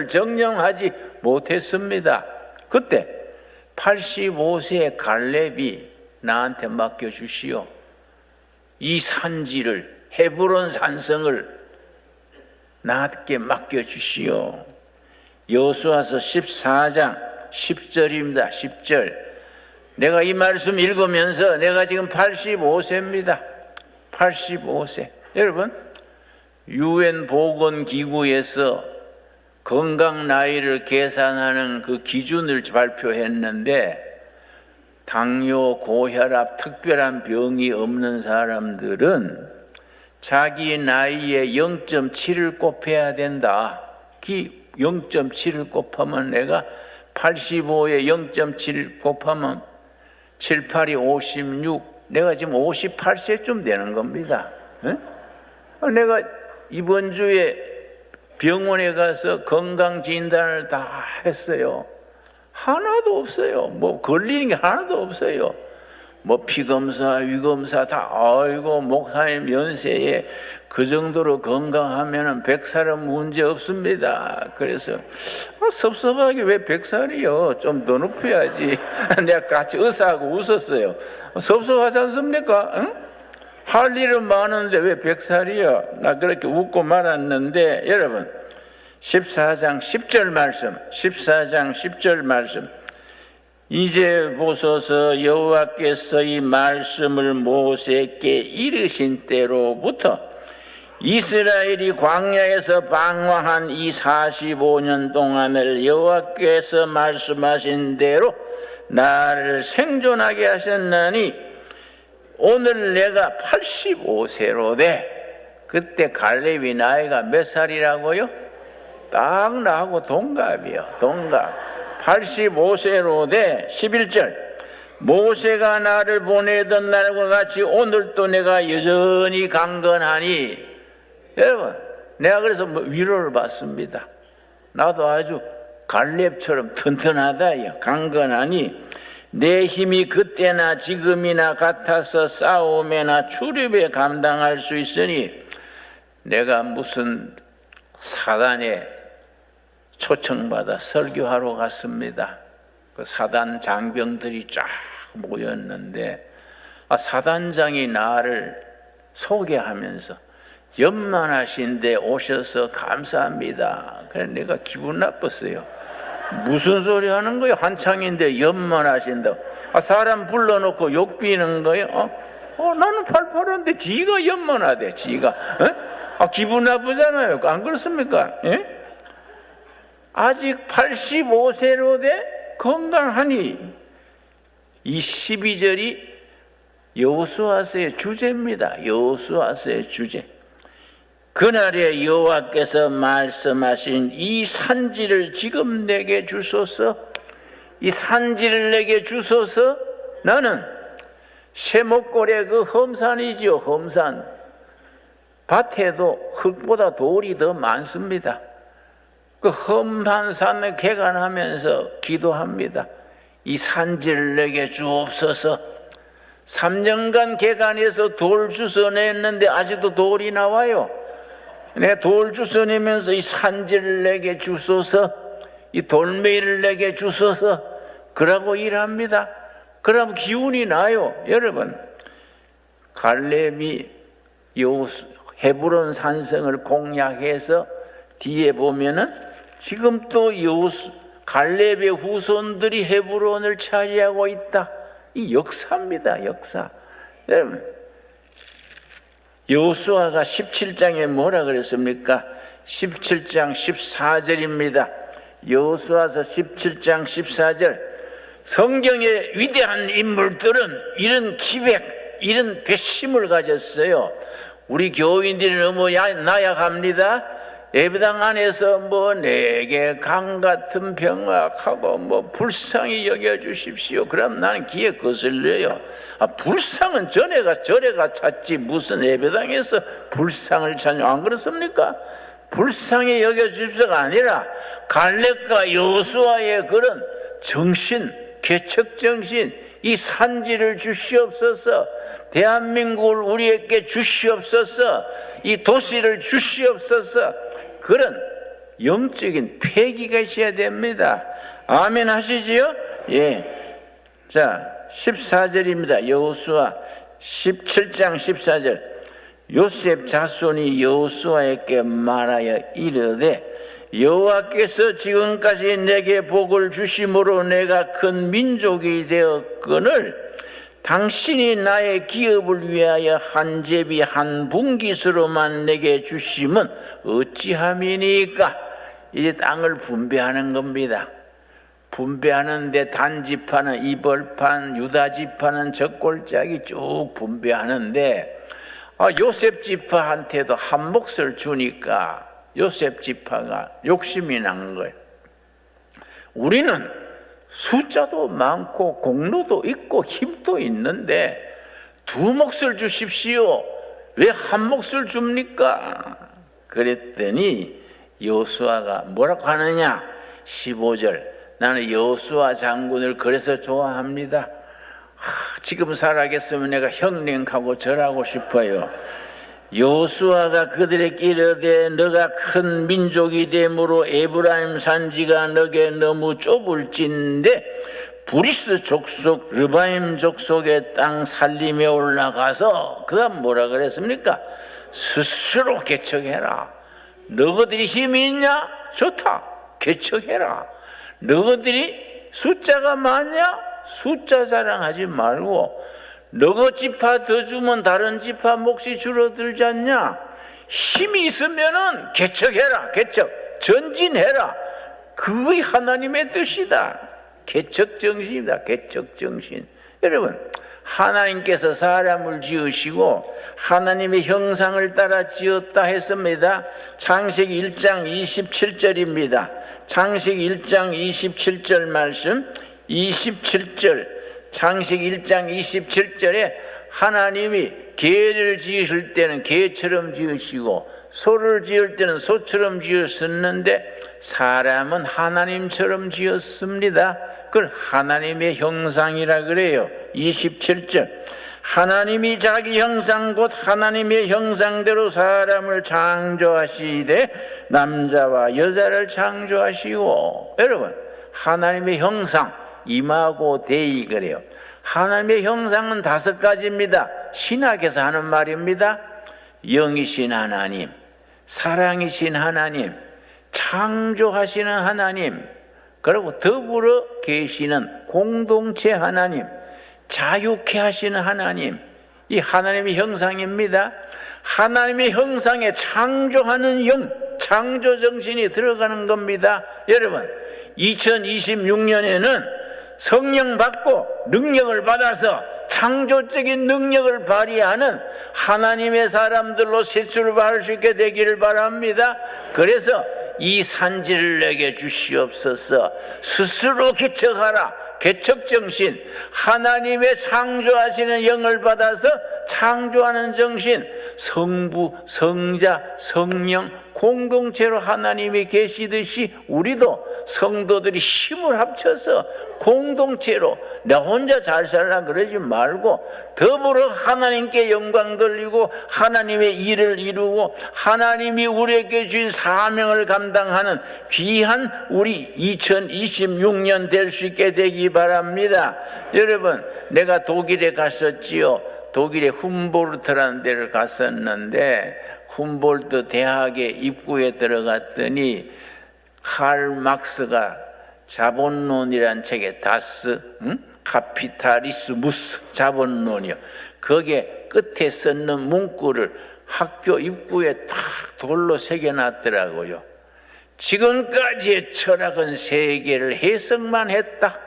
점령하지 못했습니다. 그때 85세의 갈렙이 나한테 맡겨주시오. 이 산지를, 헤브론 산성을 나한테 맡겨주시오. 여호수아서 14장 10절입니다. 10절. 내가 이 말씀 읽으면서 내가 지금 85세입니다. 85세. 여러분, UN 보건기구에서 건강 나이를 계산하는 그 기준을 발표했는데 당뇨, 고혈압, 특별한 병이 없는 사람들은 자기 나이에 0.7을 곱해야 된다. 0.7을 곱하면 내가 85에 0.7 곱하면 7, 8이 56. 내가 지금 58세쯤 되는 겁니다. 내가 이번 주에 병원에 가서 건강 진단을 다 했어요. 하나도 없어요. 뭐 걸리는 게 하나도 없어요. 뭐 피검사, 위검사 다 아이고 목사님 연세에 그 정도로 건강하면은 100살은 문제 없습니다. 그래서 섭섭하게 왜 100살이요? 좀 더 높여야지. 내가 같이 의사하고 웃었어요. 섭섭하지 않습니까? 응? 할 일은 많은데 왜 100살이요? 나 그렇게 웃고 말았는데 여러분 14장 10절 말씀 14장 10절 말씀 이제 보소서 여호와께서 이 말씀을 모세께 이르신 때로부터 이스라엘이 광야에서 방황한 이 45년 동안을 여호와께서 말씀하신 대로 나를 생존하게 하셨나니 오늘 내가 85세로 돼. 그때 갈렙이 나이가 몇 살이라고요? 딱 나하고 동갑이요. 동갑. 85세로 돼. 11절. 모세가 나를 보내던 날과 같이 오늘도 내가 여전히 강건하니. 여러분, 내가 그래서 위로를 받습니다. 나도 아주 갈렙처럼 튼튼하다요. 강건하니 내 힘이 그때나 지금이나 같아서 싸움에나 출입에 감당할 수 있으니 내가 무슨 사단에 초청받아 설교하러 갔습니다. 그 사단 장병들이 쫙 모였는데 사단장이 나를 소개하면서 연만하신데 오셔서 감사합니다. 그래서 내가 기분 나빴어요. 무슨 소리 하는 거예요? 한창인데 연만하신다고. 사람 불러놓고 욕비는 거예요? 나는 팔팔한데 지가 연만하대. 지가. 기분 나쁘잖아요. 안 그렇습니까? 예? 아직 85세로 돼 건강하니 이 12절이 여호수아서의 주제입니다. 여호수아서의 주제. 그날에 여호와께서 말씀하신 이 산지를 지금 내게 주소서. 이 산지를 내게 주소서. 나는 세목골의 그 험산이지요. 험산. 밭에도 흙보다 돌이 더 많습니다. 그 험한 산을 개간하면서 기도합니다. 이 산지를 내게 주옵소서. 3년간 개간해서 돌 주워냈는데 아직도 돌이 나와요. 내가 돌 주워내면서 이 산지를 내게 주소서, 이 돌멩이를 내게 주소서, 그러고 일합니다. 그럼 기운이 나요. 여러분, 갈렙이 헤브론 산성을 공략해서 뒤에 보면은 지금 또 갈렙의 후손들이 헤브론을 차지하고 있다. 이 역사입니다. 역사. 여러분, 여호수아가 17장에 뭐라 그랬습니까? 17장 14절입니다. 여호수아서 17장 14절. 성경의 위대한 인물들은 이런 기백, 이런 배심을 가졌어요. 우리 교인들이 너무 나약합니다. 예배당 안에서 내게 강 같은 병악하고 불쌍히 여겨주십시오. 그럼 나는 귀에 거슬려요. 불쌍은 저래 가 찾지 무슨 예배당에서 불쌍을 찾냐. 안 그렇습니까? 불쌍히 여겨주십시오가 아니라 갈렙과 여호수아의 그런 정신, 개척정신, 이 산지를 주시옵소서. 대한민국을 우리에게 주시옵소서. 이 도시를 주시옵소서. 그런 영적인 패기가 있어야 됩니다. 아멘 하시지요? 예. 자, 14절입니다. 여호수아 17장 14절. 요셉 자손이 여호수아에게 말하여 이르되 여호와께서 지금까지 내게 복을 주심으로 내가 큰 민족이 되었거늘 당신이 나의 기업을 위하여 한 제비 한 분깃으로만 내게 주심은 어찌함이니까. 이제 땅을 분배하는 겁니다. 분배하는데 단지파는 이벌판, 유다지파는 적골짜기 쭉 분배하는데 요셉 지파한테도 한 몫을 주니까 요셉 지파가 욕심이 난 거예요. 우리는 숫자도 많고 공로도 있고 힘도 있는데 두 몫을 주십시오. 왜 한 몫을 줍니까? 그랬더니 여호수아가 뭐라고 하느냐? 15절. 나는 여호수아 장군을 그래서 좋아합니다. 지금 살아계시면 내가 형님하고 절하고 싶어요. 여호수아가 그들에게 이르되 너가 큰 민족이 되므로 에브라임 산지가 너게 너무 좁을진데 브리스 족속 르바임 족속의 땅 살림에 올라가서 그다음 뭐라 그랬습니까? 스스로 개척해라. 너희들이 힘이 있냐? 좋다. 개척해라. 너희들이 숫자가 많냐? 숫자 자랑하지 말고 너희 지파 더 주면 다른 지파 몫이 줄어들지 않냐? 힘이 있으면은 개척해라. 개척. 전진해라. 그게 하나님의 뜻이다. 개척정신이다. 개척정신. 여러분, 하나님께서 사람을 지으시고 하나님의 형상을 따라 지었다 했습니다. 창세기 1장 27절입니다. 창세기 1장 27절 말씀. 27절. 창세기 1장 27절에 하나님이 개를 지으실 때는 개처럼 지으시고 소를 지을 때는 소처럼 지었었는데 사람은 하나님처럼 지었습니다. 그걸 하나님의 형상이라 그래요. 27절. 하나님이 자기 형상 곧 하나님의 형상대로 사람을 창조하시되 남자와 여자를 창조하시고. 여러분, 하나님의 형상 이마고 데이 그래요. 하나님의 형상은 5가지입니다. 신학에서 하는 말입니다. 영이신 하나님, 사랑이신 하나님, 창조하시는 하나님, 그리고 더불어 계시는 공동체 하나님, 자유케 하시는 하나님. 이 하나님의 형상입니다. 하나님의 형상에 창조하는 영, 창조정신이 들어가는 겁니다. 여러분, 2026년에는 성령 받고 능력을 받아서 창조적인 능력을 발휘하는 하나님의 사람들로 새 출발할 수 있게 되기를 바랍니다. 그래서 이 산지를 내게 주시옵소서. 스스로 개척하라. 개척정신, 하나님의 창조하시는 영을 받아서 창조하는 정신, 성부, 성자, 성령 공동체로 하나님이 계시듯이 우리도 성도들이 힘을 합쳐서 공동체로 나 혼자 잘 살라 그러지 말고 더불어 하나님께 영광 돌리고 하나님의 일을 이루고 하나님이 우리에게 주신 사명을 감당하는 귀한 우리 2026년 될 수 있게 되기 바랍니다. 여러분, 내가 독일에 갔었지요. 독일의 훔볼트라는 데를 갔었는데 훔볼트 대학의 입구에 들어갔더니 칼 막스가 자본론이란 책에 다스 카피탈리스무스 자본론이요. 거기에 끝에 쓰는 문구를 학교 입구에 탁 돌로 새겨놨더라고요. 지금까지의 철학은 세계를 해석만 했다.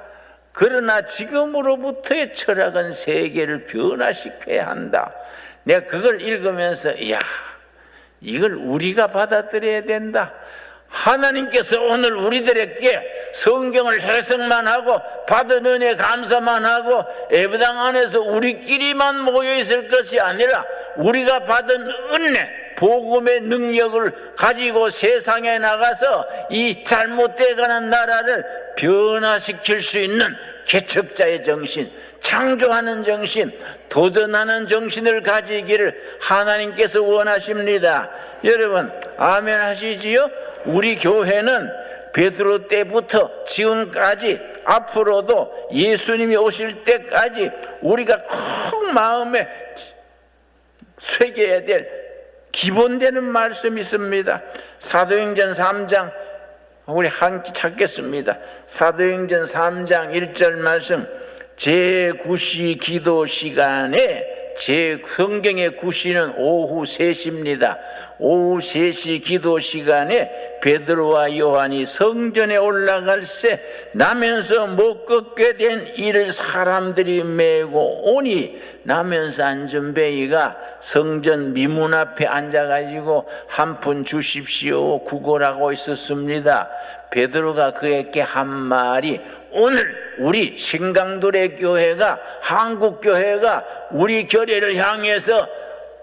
그러나 지금으로부터의 철학은 세계를 변화시켜야 한다. 내가 그걸 읽으면서 이야, 이걸 우리가 받아들여야 된다. 하나님께서 오늘 우리들에게 성경을 해석만 하고 받은 은혜 감사만 하고 예배당 안에서 우리끼리만 모여 있을 것이 아니라 우리가 받은 은혜, 복음의 능력을 가지고 세상에 나가서 이 잘못돼가는 나라를 변화시킬 수 있는 개척자의 정신, 창조하는 정신, 도전하는 정신을 가지기를 하나님께서 원하십니다. 여러분, 아멘 하시지요? 우리 교회는 베드로 때부터 지금까지 앞으로도 예수님이 오실 때까지 우리가 꼭 마음에 새겨야 될 기본되는 말씀이 있습니다. 사도행전 3장 우리 한 끼 찾겠습니다. 사도행전 3장 1절 말씀, 제9시 기도 시간에 성경의 9시는 오후 3시입니다. 오후 3시 기도 시간에 베드로와 요한이 성전에 올라갈새 나면서 못 걷게 된 이를 사람들이 메고 오니 나면서 앉은 베이가 성전 미문 앞에 앉아가지고 한 푼 주십시오 구걸하고 있었습니다. 베드로가 그에게 한 말이, 오늘 우리 신강도래 교회가, 한국 교회가 우리 교회를 향해서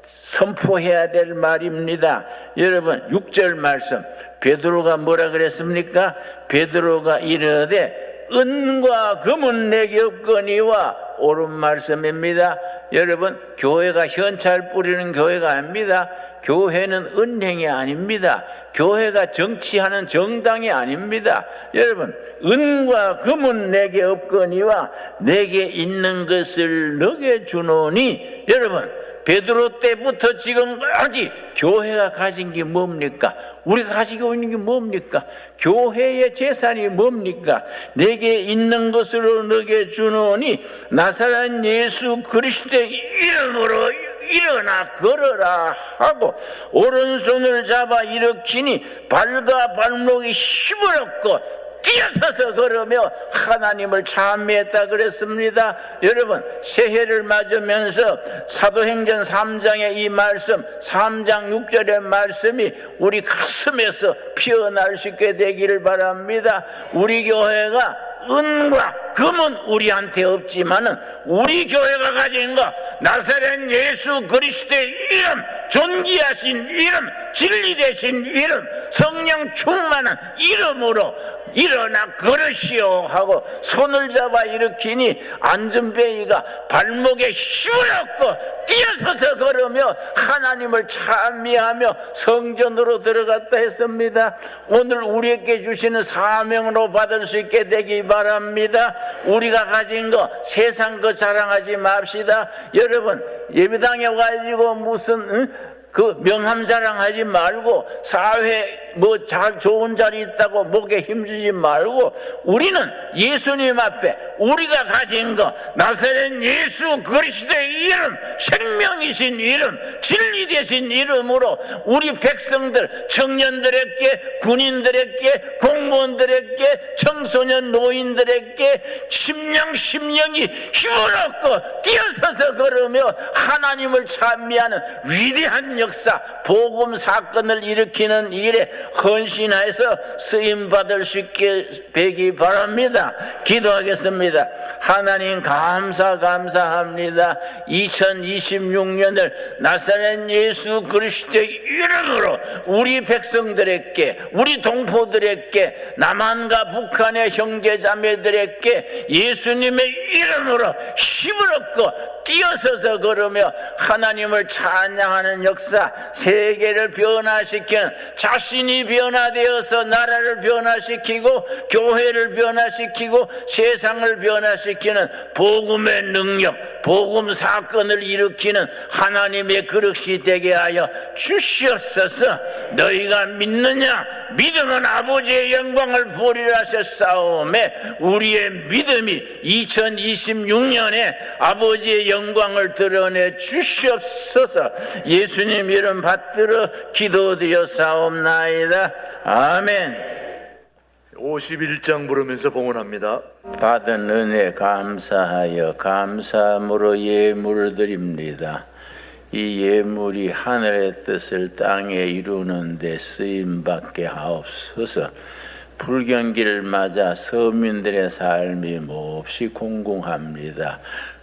선포해야 될 말입니다. 여러분, 6절 말씀, 베드로가 뭐라 그랬습니까? 베드로가 이르되 은과 금은 내게 없거니와, 옳은 말씀입니다. 여러분, 교회가 현찰 뿌리는 교회가 아닙니다. 교회는 은행이 아닙니다. 교회가 정치하는 정당이 아닙니다. 여러분, 은과 금은 내게 없거니와 내게 있는 것을 너게 주노니. 여러분, 베드로 때부터 지금까지 교회가 가진 게 뭡니까? 우리가 가지고 있는 게 뭡니까? 교회의 재산이 뭡니까? 내게 있는 것으로 너게 주노니 나사렛 예수 그리스도의 이름으로 일어나 걸어라 하고 오른손을 잡아 일으키니 발과 발목이 힘을 얻고 뛰어서서 걸으며 하나님을 찬미했다 그랬습니다. 여러분, 새해를 맞으면서 사도행전 3장의 이 말씀, 3장 6절의 말씀이 우리 가슴에서 피어날 수 있게 되기를 바랍니다. 우리 교회가 은과 금은 우리한테 없지만은 우리 교회가 가진 것, 나사렛 예수 그리스도의 이름, 존귀하신 이름, 진리 되신 이름, 성령 충만한 이름으로 일어나 걸으시오 하고 손을 잡아 일으키니 안전베이가 발목에 힘을 얻고 뛰어서서 걸으며 하나님을 찬미하며 성전으로 들어갔다 했습니다. 오늘 우리에게 주시는 사명으로 받을 수 있게 되기 바랍니다. 우리가 가진 거, 세상 거 자랑하지 맙시다. 여러분, 예배당에 와가지고 무슨 그 명함 자랑하지 말고 사회 뭐 잘 좋은 자리 있다고 목에 힘주지 말고 우리는 예수님 앞에 우리가 가진 거 나사렛 예수 그리스도의 이름, 생명이신 이름, 진리 되신 이름으로 우리 백성들, 청년들에게, 군인들에게, 공무원들에게, 청소년 노인들에게 심령이 힘을 얻고 뛰어서서 걸으며 하나님을 찬미하는 위대한 역사, 복음 사건을 일으키는 일에 헌신하여서 쓰임받을 수 있게 되기 바랍니다. 기도하겠습니다. 하나님 감사합니다. 2026년을 나사렛 예수 그리스도의 이름으로 우리 백성들에게, 우리 동포들에게, 남한과 북한의 형제자매들에게 예수님의 이름으로 힘을 얻고 뛰어서서 걸으며 하나님을 찬양하는 역사, 세계를 변화시키는, 자신이 변화되어서 나라를 변화시키고 교회를 변화시키고 세상을 변화시키는 복음의 능력, 복음 사건을 일으키는 하나님의 그릇이 되게 하여 주시옵소서. 너희가 믿느냐? 믿으면 아버지의 영광을 보리라 하셨사오매 우리의 믿음이 2026년에 아버지의 영광을 드러내 주시옵소서. 예수님 이름 받들어 기도드렸사옵나이다. 아멘. 51장 부르면서 봉헌합니다. 받은 은혜 감사하여 감사함으로 예물을 드립니다. 이 예물이 하늘의 뜻을 땅에 이루는 데 쓰임받게 하옵소서. 불경기를 맞아 서민들의 삶이 몹시 공공합니다.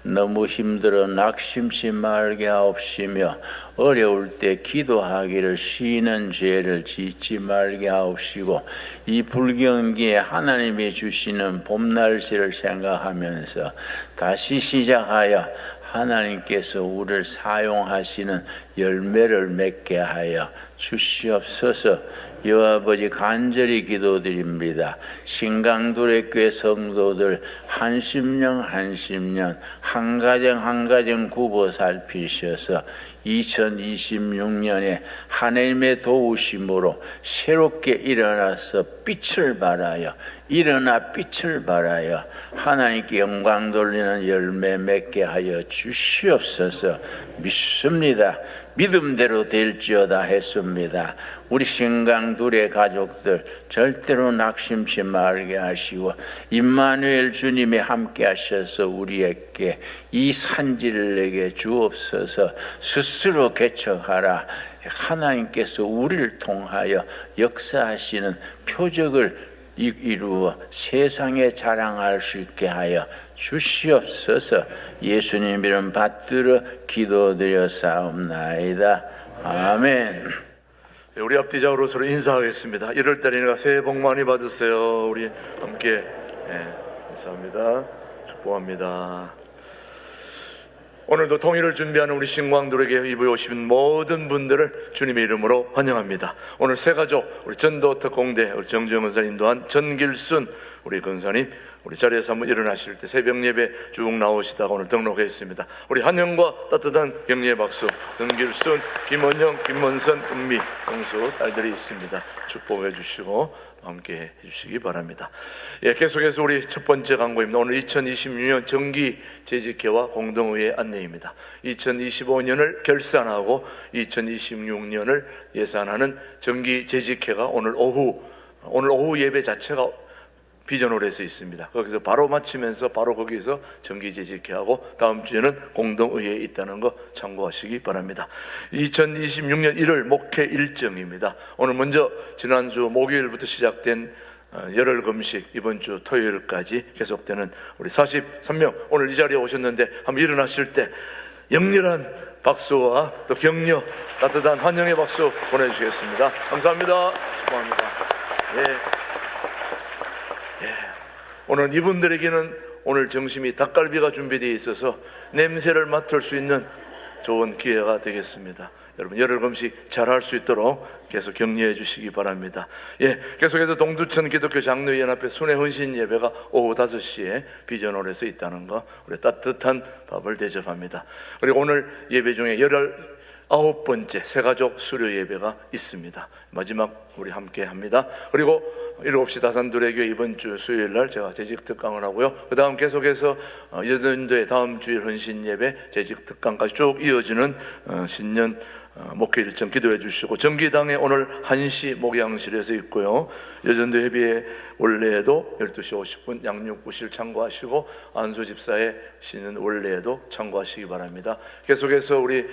너무 힘들어 낙심치 말게 하옵시며 어려울 때 기도하기를 쉬는 죄를 짓지 말게 하옵시고 이 불경기에 하나님이 주시는 봄날씨를 생각하면서 다시 시작하여 하나님께서 우리를 사용하시는 열매를 맺게 하여 주시옵소서. 여아버지 간절히 기도드립니다. 신강둘의 교회 성도들 한 심령 한 가정 굽어 살피셔서 2026년에 하나님의 도우심으로 새롭게 일어나서 빛을 발하여 하나님께 영광 돌리는 열매 맺게 하여 주시옵소서. 믿습니다. 믿음대로 될지어다 했습니다. 우리 신강둘의 가족들 절대로 낙심치 말게 하시고 임마누엘 주님이 함께 하셔서 우리에게 이 산지를 내게 주옵소서. 스스로 개척하라. 하나님께서 우리를 통하여 역사하시는 표적을 이루어 세상에 자랑할 수 있게 하여 주시옵소서. 예수님 이름 받들어 기도드렸사옵나이다. 아멘. 우리 앞뒤자로 서로 인사하겠습니다. 1월달이니까 새해 복 많이 받으세요. 우리 함께 인사합니다. 축복합니다. 오늘도 통일을 준비하는 우리 신광들에게 이부에 오신 모든 분들을 주님의 이름으로 환영합니다. 오늘 새 가족, 우리 전도 특공대, 우리 정주영 권사님 인도한 전길순 우리 권사님, 우리 자리에서 한번 일어나실 때 새벽 예배 쭉 나오시다가 오늘 등록했습니다. 우리 환영과 따뜻한 격려의 박수. 전길순, 김원영, 김원선, 은미, 성수 딸들이 있습니다. 축복해 주시고 함께 해주시기 바랍니다. 계속해서 우리 첫 번째 광고입니다. 오늘 2026년 정기 재직회와 공동의회 안내입니다. 2025년을 결산하고 2026년을 예산하는 정기 재직회가 오늘 오후 예배 자체가 비전홀에서 있습니다. 거기서 바로 마치면서 바로 거기서 정기 재직회하고 다음 주에는 공동의회에 있다는 거 참고하시기 바랍니다. 2026년 1월 목회 일정입니다. 오늘 먼저 지난주 목요일부터 시작된 열흘 금식, 이번 주 토요일까지 계속되는 우리 43명 오늘 이 자리에 오셨는데 한번 일어나실 때 영렬한 박수와 또 격려, 따뜻한 환영의 박수 보내주시겠습니다. 감사합니다. 고맙습니다. 오늘 이분들에게는 오늘 점심이 닭갈비가 준비되어 있어서 냄새를 맡을 수 있는 좋은 기회가 되겠습니다. 여러분 열흘 금식 잘할 수 있도록 계속 격려해 주시기 바랍니다. 계속해서 동두천 기독교 장로연합회 순회 헌신 예배가 오후 5시에 비전홀에서 있다는 거, 우리 따뜻한 밥을 대접합니다. 그리고 오늘 예배 중에 열흘 9번째 새가족 수료 예배가 있습니다. 마지막 우리 함께 합니다. 그리고 7시 다산도래교회 이번 주 수요일 날 제가 재직 특강을 하고요. 그 다음 계속해서 여전도의 다음 주일 헌신 예배 재직 특강까지 쭉 이어지는 신년 목회 일정 기도해 주시고, 정기당에 오늘 1시 목양실에서 있고요. 여전도 회비의 원래에도 12시 50분 양육부실 참고하시고, 안수 집사의 신은 원래에도 참고하시기 바랍니다. 계속해서 우리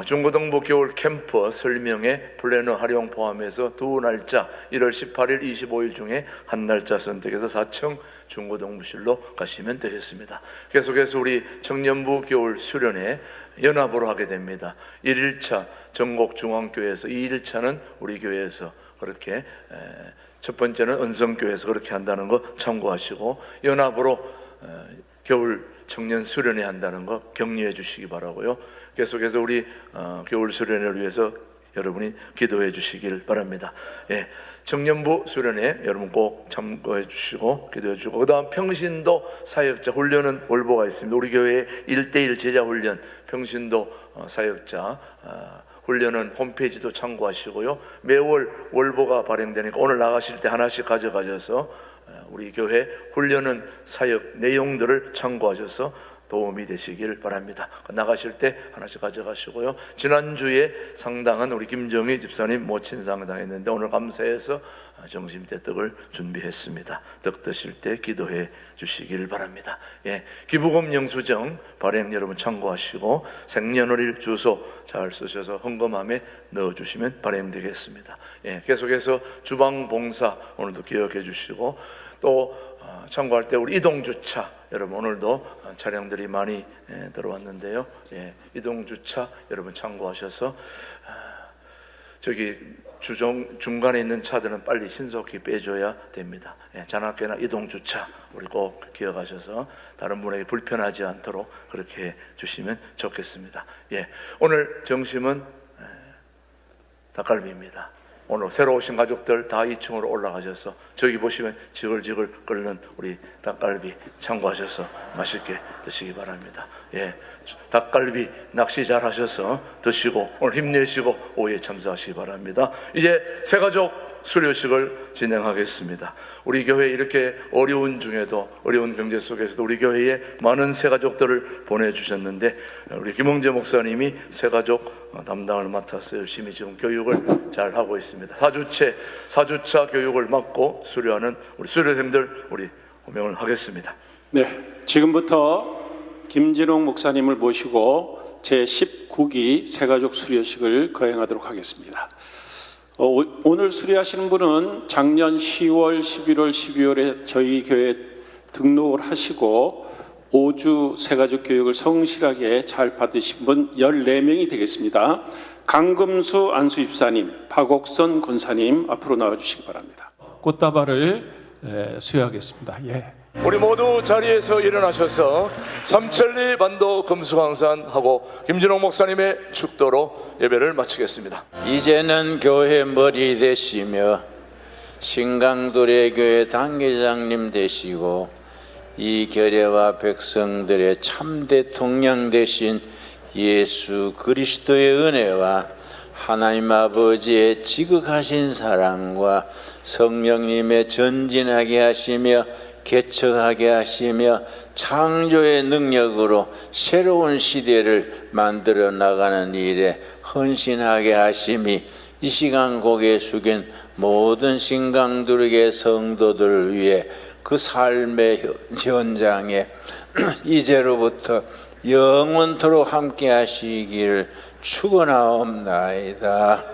중고등부 겨울 캠프 설명회 플래너 활용 포함해서 두 날짜 1월 18일 25일 중에 한 날짜 선택해서 4층 중고등부실로 가시면 되겠습니다. 계속해서 우리 청년부 겨울 수련회 연합으로 하게 됩니다. 1일차 전곡중앙교회에서, 2일차는 우리 교회에서 그렇게, 첫 번째는 은성교회에서 그렇게 한다는 거 참고하시고, 연합으로 겨울 청년 수련회 한다는 거 격려해 주시기 바라고요. 계속해서 우리 겨울 수련회를 위해서 여러분이 기도해 주시길 바랍니다. 예, 청년부 수련회 여러분 꼭 참고해 주시고 기도해 주시고, 그 다음 평신도 사역자 훈련은 월보가 있습니다. 우리 교회의 1:1 제자 훈련, 평신도 사역자 훈련은 홈페이지도 참고하시고요. 매월 월보가 발행되니까 오늘 나가실 때 하나씩 가져가셔서 우리 교회 훈련은 사역 내용들을 참고하셔서 도움이 되시길 바랍니다. 나가실 때 하나씩 가져가시고요. 지난주에 상당한 우리 김정희 집사님 모친 상당했는데 오늘 감사해서 점심때 떡을 준비했습니다. 떡 드실 때 기도해 주시길 바랍니다. 예, 기부금 영수증 발행 여러분 참고하시고, 생년월일 주소 잘 쓰셔서 헌금함에 넣어주시면 발행되겠습니다. 예, 계속해서 주방봉사 오늘도 기억해 주시고, 또 참고할 때 우리 이동주차 여러분 오늘도 차량들이 많이 들어왔는데요. 예, 이동주차 여러분 참고하셔서 저기 중간에 있는 차들은 빨리 신속히 빼줘야 됩니다. 예, 잔학교나 이동주차 우리 꼭 기억하셔서 다른 분에게 불편하지 않도록 그렇게 해 주시면 좋겠습니다. 예, 오늘 점심은 닭갈비입니다. 오늘 새로 오신 가족들 다 2층으로 올라가셔서 저기 보시면 지글지글 끓는 우리 닭갈비 참고하셔서 맛있게 드시기 바랍니다. 예, 닭갈비 낚시 잘 하셔서 드시고 오늘 힘내시고 오후에 참석하시기 바랍니다. 이제 새가족 수료식을 진행하겠습니다. 우리 교회 이렇게 어려운 중에도, 어려운 경제 속에서도 우리 교회에 많은 새가족들을 보내주셨는데, 우리 김홍재 목사님이 새가족 담당을 맡아서 열심히 지금 교육을 잘 하고 있습니다. 4주차 교육을 맡고 수료하는 우리 수료생들 우리 호명을 하겠습니다. 네, 지금부터 김진홍 목사님을 모시고 제19기 새가족 수료식을 거행하도록 하겠습니다. 오늘 수료하시는 분은 작년 10월, 11월, 12월에 저희 교회에 등록을 하시고 5주 새가족 교육을 성실하게 잘 받으신 분 14명이 되겠습니다. 강금수 안수집사님, 박옥선 권사님 앞으로 나와주시기 바랍니다. 꽃다발을 수여하겠습니다. 예. 우리 모두 자리에서 일어나셔서 삼천리 반도 금수강산하고 김진홍 목사님의 축도로 예배를 마치겠습니다. 이제는 교회 머리 되시며 신강도래 교회 당회장님 되시고 이 결례와 백성들의 참대 통령 되신 예수 그리스도의 은혜와 하나님 아버지의 지극하신 사랑과 성령님의 전진하게 하시며 개척하게 하시며 창조의 능력으로 새로운 시대를 만들어 나가는 일에 헌신하게 하심이 이 시간 고개 숙인 모든 신강들에게 성도들을 위해 그 삶의 현장에 이제로부터 영원토록 함께 하시기를 축원하옵나이다.